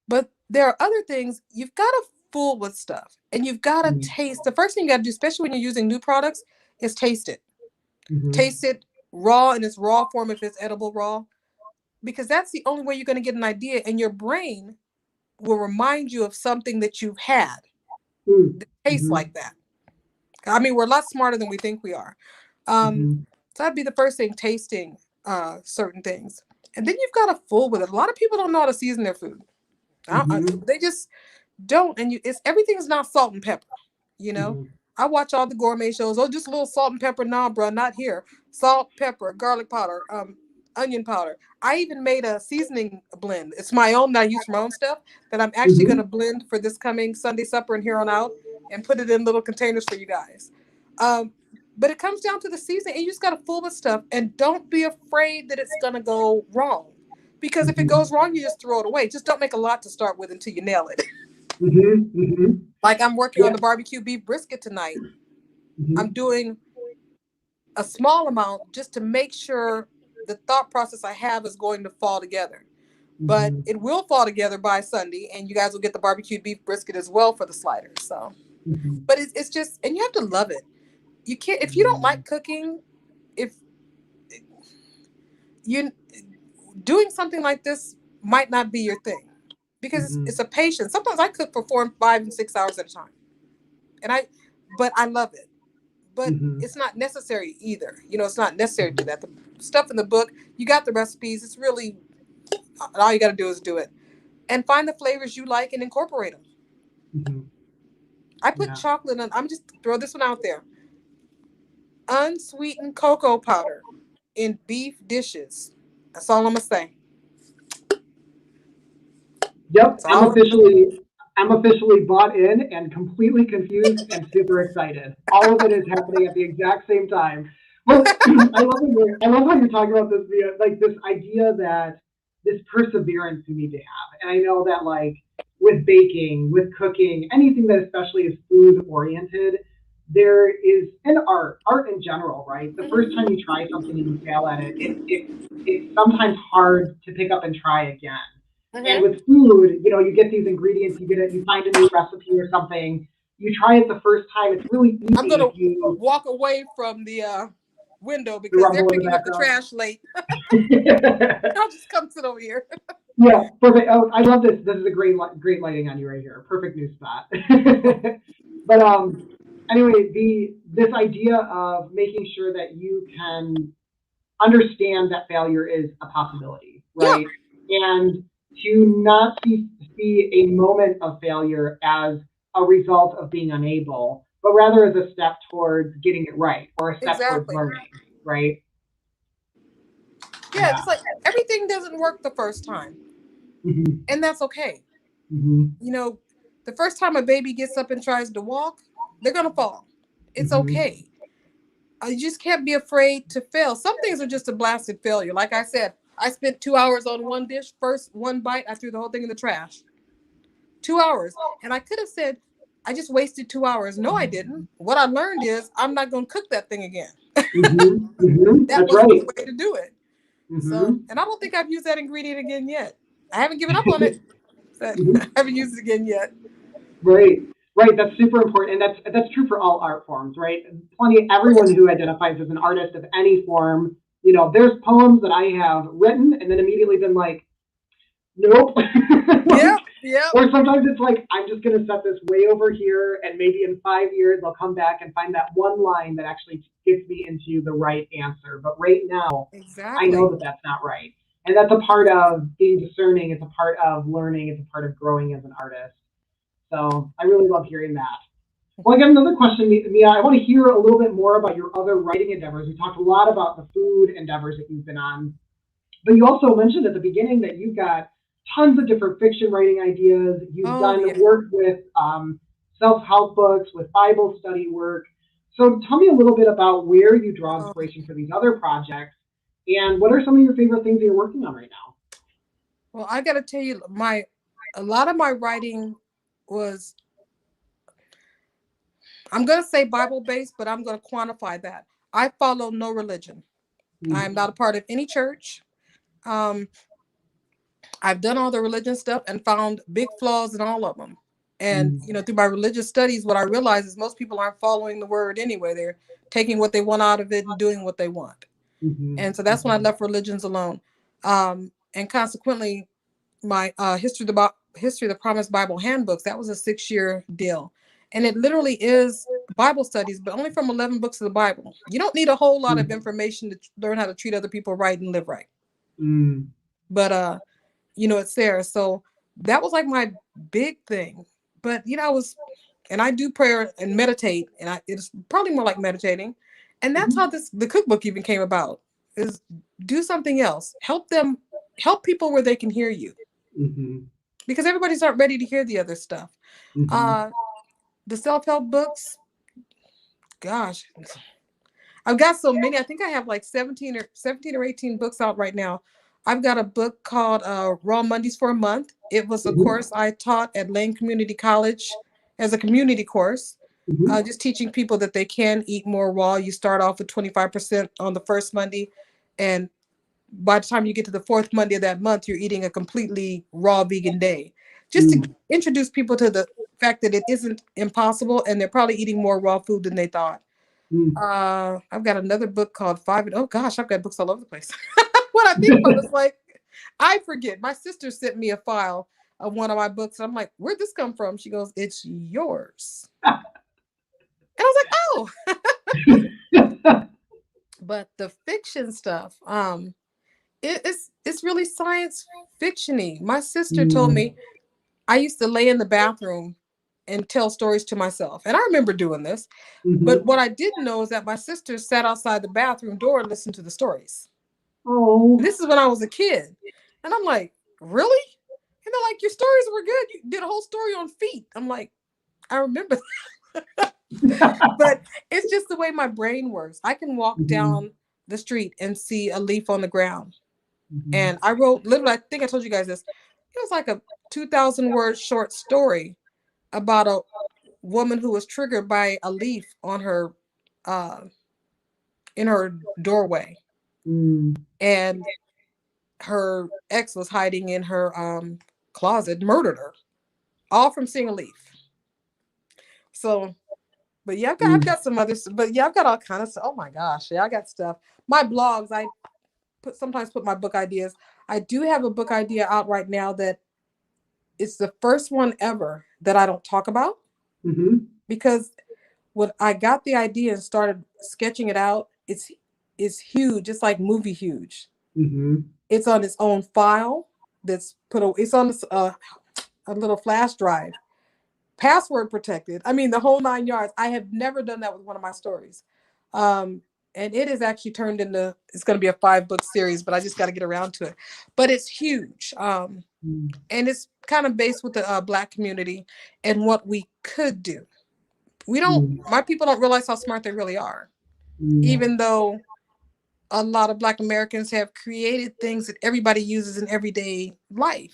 But there are other things you've got to fool with stuff, and you've got to taste. The first thing you got to do, especially when you're using new products, is taste it. Taste it raw in its raw form if it's edible raw, because that's the only way you're going to get an idea, and your brain will remind you of something that you've had that tastes like that. I mean, we're a lot smarter than we think we are. So that'd be the first thing, tasting certain things. And then you've got to fool with it. A lot of people don't know how to season their food. They just don't. And everything's not salt and pepper, you know? I watch all the gourmet shows. Oh, just a little salt and pepper. Nah, bro, not here. Salt, pepper, garlic powder, onion powder. I even made a seasoning blend. It's my own. I use my own stuff that I'm actually going to blend for this coming Sunday supper and here on out and put it in little containers for you guys. But it comes down to the seasoning, and you just got to fool with stuff, and don't be afraid that it's going to go wrong. Because if it goes wrong, you just throw it away. Just don't make a lot to start with until you nail it. Like I'm working on the barbecue beef brisket tonight. I'm doing a small amount just to make sure the thought process I have is going to fall together. But it will fall together by Sunday, and you guys will get the barbecued beef brisket as well for the sliders. So, but it's just, and you have to love it. You can't, if you don't like cooking, if you doing something like this might not be your thing, because it's a patience. Sometimes I cook for 4, 5, and 6 hours at a time, but I love it. But it's not necessary either. You know, it's not necessary to do that. The stuff in the book, you got the recipes. It's really, all you got to do is do it and find the flavors you like and incorporate them. I put chocolate on. I'm just throw this one out there. Unsweetened cocoa powder in beef dishes. That's all I'm gonna say. Yep, I'm officially bought in and completely confused and super excited. All of it is happening at the exact same time. Well, I love how you're talking about this, like this idea that this perseverance you need to have. And I know that like with baking, with cooking, anything that especially is food oriented, there is an art in general, right? The first time you try something and you fail at it, it's sometimes hard to pick up and try again. And with food, you know, you get these ingredients, you find a new recipe or something, you try it the first time, it's really easy. I'm gonna walk away from the window because they're picking up the trash late. I'll just come sit over here. Yeah, perfect. Oh, I love this. This is a great lighting on you right here. Perfect new spot. But anyway, this idea of making sure that you can understand that failure is a possibility, right? Yeah. And to not see a moment of failure as a result of being unable, but rather as a step towards getting it right or a step towards learning, right? Yeah, it's like everything doesn't work the first time. And that's okay. You know, the first time a baby gets up and tries to walk, they're going to fall. It's okay. You just can't be afraid to fail. Some things are just a blasted failure. Like I said, I spent 2 hours on one dish. First one bite, I threw the whole thing in the trash. 2 hours. And I could have said, I just wasted 2 hours. No, I didn't. What I learned is I'm not going to cook that thing again. That wasn't the way to do it. So, and I don't think I've used that ingredient again yet. I haven't given up on it, but I haven't used it again yet. Right. That's super important, and that's true for all art forms, right? Everyone who identifies as an artist of any form, you know, there's poems that I have written and then immediately been like, nope. Yeah. Or sometimes it's like, I'm just going to set this way over here, and maybe in 5 years I'll come back and find that one line that actually gets me into the right answer. But right now, I know that that's not right. And that's a part of being discerning. It's a part of learning. It's a part of growing as an artist. So I really love hearing that. Well, I got another question, Mia. I want to hear a little bit more about your other writing endeavors. We talked a lot about the food endeavors that you've been on, but you also mentioned at the beginning that you've got tons of different fiction writing ideas. You've Oh done yeah. work with self-help books, with Bible study work. So tell me a little bit about where you draw Um, inspiration for these other projects, and what are some of your favorite things that you're working on right now? well, I got to tell you, a lot of my writing was, I'm going to say Bible based, but I'm going to quantify that. I follow no religion. I'm Mm, not a part of any church. Um, I've done all the religion stuff and found big flaws in all of them. And mm, through my religious studies, what I realize is most people aren't following the word anyway. They're taking what they want out of it and doing what they want. mhm, And so that's when I mhm, left religions alone. And consequently, my history of the Promised Bible handbooks, that was a 6-year deal, and it literally is Bible studies, but only from 11 books of the Bible. You don't need a whole lot of mm, information to learn how to treat other people right and live right, mm, but it's there. So that was like my big thing. But I was, and I do prayer and meditate, and it's probably more like meditating, and that's how mhm, the cookbook even came about. Is do something else, help people where they can hear you, mhm, because everybody's not ready to hear the other stuff. mhm, Uh, the self-help books, gosh, I've got so many. I think I have like 17 or 18 books out right now. I've got a book called Raw Mondays for a Month. It was a mhm, course I taught at Lane Community College as a community course, mhm, just teaching people that they can eat more raw. You start off with 25% on the first Monday, and by the time you get to the fourth Monday of that month, you're eating a completely raw vegan day. Just to mm, introduce people to the fact that it isn't impossible, and they're probably eating more raw food than they thought. mm. I've got another book called Five. Oh gosh, I've got books all over the place. When I think about it, it's like I forget. My sister sent me a file of one of my books, and I'm like, "Where'd this come from?" She goes, "It's yours." And I was like, "Oh." But the fiction stuff, it's really science fictiony. My sister told Mm, me I used to lay in the bathroom and tell stories to myself, and I remember doing this. But mhm. what I didn't know is that my sister sat outside the bathroom door and listened to the stories. And Oh. this is when I was a kid. And I'm like, really? And they're like, your stories were good. You did a whole story on feet. I'm like, I remember. But it's just the way my brain works. I can walk Mhm, down the street and see a leaf on the ground. And mhm, I wrote, literally, I think I told you guys this. It was like a 2,000 word short story about a woman who was triggered by a leaf on her, uh, in her doorway. mm, And her ex was hiding in her closet, murdered her, all from seeing a leaf. So, but yeah, I've mm, got some others, but yeah, I've got all kind of stuff. Oh my gosh, yeah, I got stuff. My blogs, I sometimes put my book ideas. I do have a book idea out right now that it's the first one ever that I don't talk about, mhm, because when I got the idea and started sketching it out, it's huge. It's like movie huge. mhm, It's on its own file that's it's on a little flash drive, password protected. I mean, the whole 9 yards. I have never done that with one of my stories. Um, and it is actually turned into, it's going to be a 5 book series, but I just got to get around to it. But it's huge. mm, And it's kind of based with the Black community and what we could do. mm, My people don't realize how smart they really are, mm, even though a lot of Black Americans have created things that everybody uses in everyday life.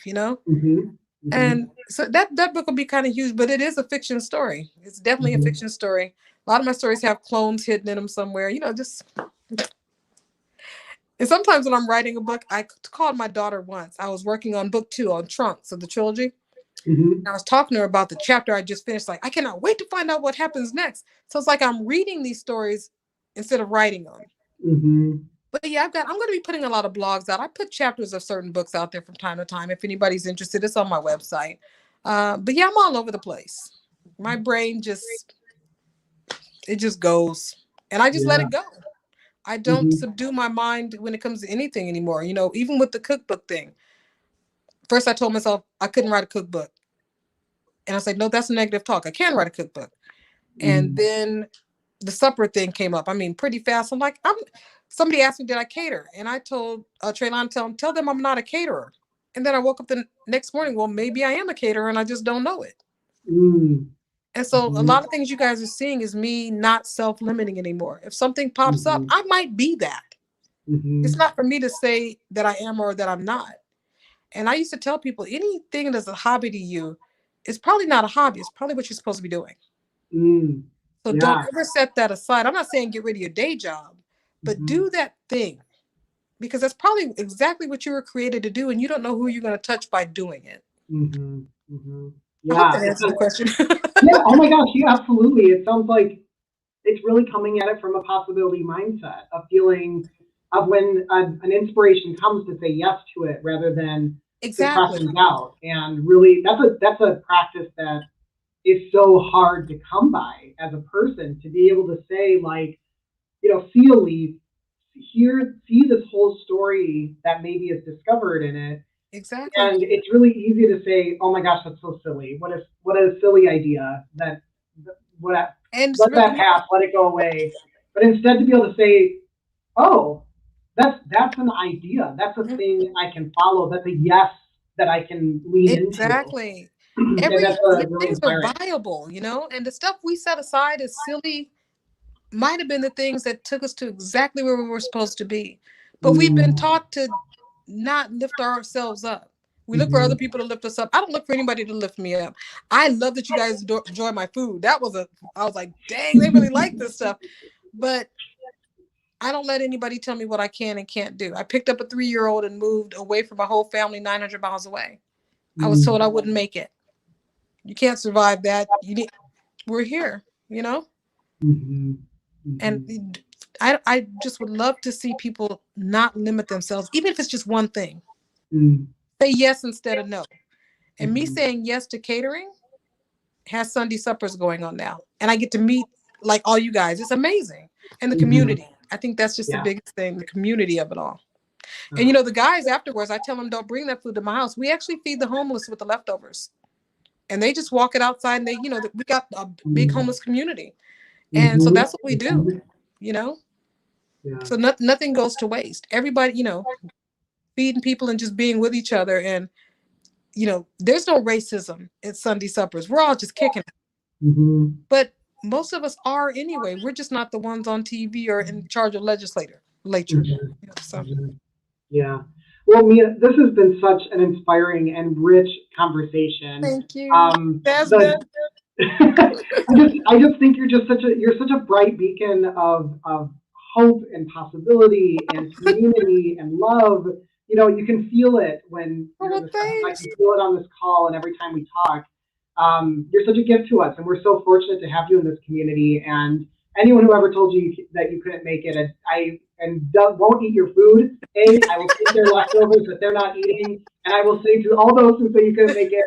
mhm, And mhm, so that book will be kind of huge, but it is a fiction story. It's definitely a mhm, fiction story. A lot of my stories have clones hidden in them somewhere, just. And sometimes when I'm writing a book, I called my daughter once. I was working on book 2 on Trunks of the trilogy. mhm, And I was talking to her about the chapter I just finished. Like, I cannot wait to find out what happens next. So it's like I'm reading these stories instead of writing them. mhm. But yeah, I'm going to be putting a lot of blogs out. I put chapters of certain books out there from time to time. If anybody's interested, it's on my website. But yeah, I'm all over the place. My brain it just goes, and I just let Yeah. it go. I don't Mhm, subdue my mind when it comes to anything anymore. Even with the cookbook thing. First, I told myself I couldn't write a cookbook. And I said, no, that's a negative talk. I can write a cookbook. And then the supper thing came up. I mean, pretty fast. I'm like, somebody asked me, did I cater? And I told Traylon, tell them I'm not a caterer. And then I woke up the next morning, well, maybe I am a caterer and I just don't know it. And so a lot of things you guys are seeing is me not self-limiting anymore. If something pops up, I might be that. It's not for me to say that I am or that I'm not. And I used to tell people, anything that's a hobby to you, it's probably not a hobby. It's probably what you're supposed to be doing. So don't ever set that aside. I'm not saying get rid of your day job, but do that thing, because that's probably exactly what you were created to do, and you don't know who you're going to touch by doing it. Yeah, I hope that answers the question. Yeah, oh my gosh, yeah, absolutely. It sounds like it's really coming at it from a possibility mindset of feeling of when an inspiration comes to say yes to it rather than suppressing doubt. And really, that's a practice that is so hard to come by as a person, to be able to say, like, see a leaf, see this whole story that maybe is discovered in it. Exactly. And it's really easy to say, oh my gosh, that's so silly. What a silly idea. Let that pass, let it go away. But instead to be able to say, oh, that's an idea. That's a thing I can follow. That's a yes that I can lean into. Exactly. Things are viable, and the stuff we set aside as silly might have been the things that took us to exactly where we were supposed to be. But we've been taught to not lift ourselves up. We look for other people to lift us up. I don't look for anybody to lift me up. I love that you guys enjoy my food. I was like, dang, they really like this stuff. But I don't let anybody tell me what I can and can't do. I picked up a 3-year-old and moved away from my whole family 900 miles away. I was told I wouldn't make it. You can't survive that. We're here, And I just would love to see people not limit themselves, even if it's just one thing. Say yes instead of no. And me saying yes to catering has Sunday suppers going on now. And I get to meet like all you guys. It's amazing. And the community. I think that's just the biggest thing, the community of it all. And the guys afterwards, I tell them, don't bring that food to my house. We actually feed the homeless with the leftovers. And they just walk it outside, and they, we got a big homeless community. And so that's what we do, So nothing goes to waste. Everybody, feeding people and just being with each other. And, there's no racism at Sunday suppers. We're all just kicking it. But most of us are anyway. We're just not the ones on TV or in charge of legislature. Yeah. Well, Mia, this has been such an inspiring and rich conversation. Thank you. I just think you're such a bright beacon of hope and possibility and community and love. You can feel it when I can feel it on this call and every time we talk. You're such a gift to us, and we're so fortunate to have you in this community. And anyone who ever told you that you couldn't make it, won't eat your food, I will take their leftovers that they're not eating, and I will say to all those who say you couldn't make it,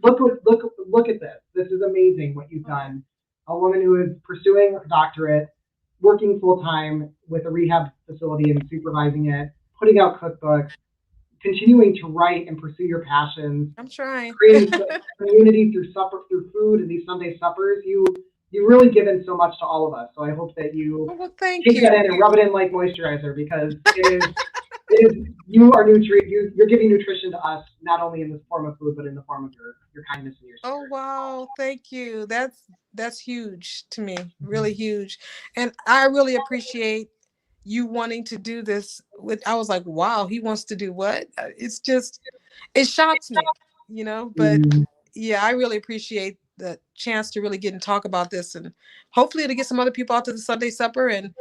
look at this. This is amazing what you've done. A woman who is pursuing a doctorate, working full time with a rehab facility and supervising it, putting out cookbooks, continuing to write and pursue your passions. I'm trying. Creating community through food and these Sunday suppers. You really given so much to all of us. So I hope that you take that in and rub it in like moisturizer, because it is you are you're giving nutrition to us, not only in the form of food, but in the form of your kindness and your spirit. Oh wow, thank you. That's huge to me, really huge. And I really appreciate you wanting to do this I was like, wow, he wants to do what? It shocks me, but yeah, I really appreciate the chance to really get and talk about this, and hopefully to get some other people out to the Sunday supper and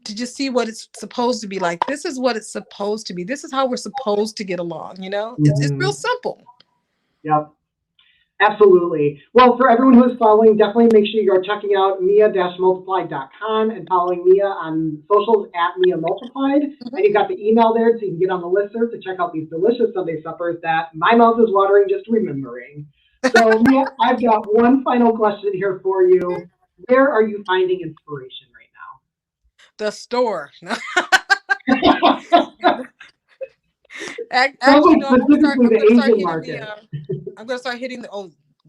to just see what it's supposed to be like. This is what it's supposed to be. This is how we're supposed to get along, It's real simple. Yep. Absolutely. Well, for everyone who is following, definitely make sure you're checking out mia-multiplied.com and following Mia on socials at Mia Multiplied. And you've got the email there so you can get on the listserv to check out these delicious Sunday suppers that my mouth is watering just remembering. So Mia, I've got one final question here for you. Where are you finding inspiration right now? The store. Actually, no, specifically the Asian market. I'm going to start hitting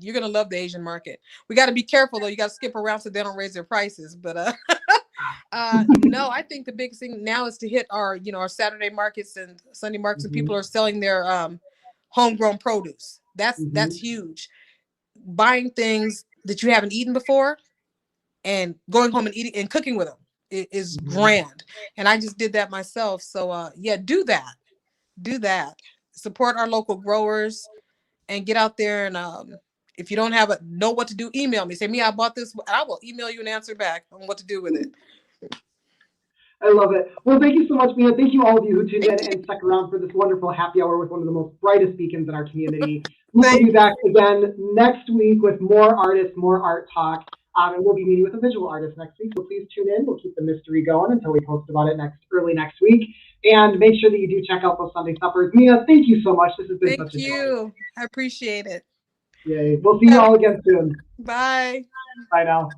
You're gonna love the Asian market. We got to be careful though. You got to skip around so they don't raise their prices. But no, I think the biggest thing now is to hit our, our Saturday markets and Sunday markets, and people are selling their homegrown produce. That's huge. Buying things that you haven't eaten before and going home and eating and cooking with them is grand. And I just did that myself. So yeah, do that. Do that. Support our local growers and get out there. And if you don't know what to do, email me. Say, I bought this. I will email you an answer back on what to do with it. I love it. Well, thank you so much, Mia. Thank you all of you who tuned in and stuck around for this wonderful happy hour with one of the most brightest beacons in our community. We'll be back again next week with more artists, more art talk, and we'll be meeting with a visual artist next week. So please tune in. We'll keep the mystery going until we post about it early next week. And make sure that you do check out those Sunday suppers. Mia, thank you so much. This has been such a joy. Thank you. I appreciate it. Yay. We'll see you all again soon. Bye. Bye now.